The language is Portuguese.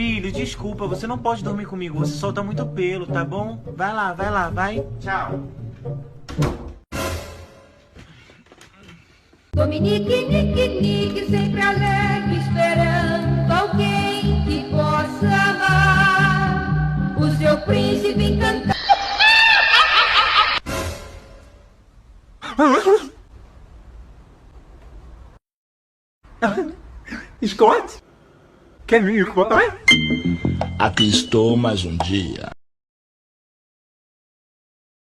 Filho, desculpa, você não pode dormir comigo, você solta muito pelo, tá bom? Vai lá, vai. Tchau. Dominique, Nique, Nique, sempre alegre, esperando alguém que possa amar o seu príncipe encantado. Scott? Can you cry? Aqui estou mais um dia.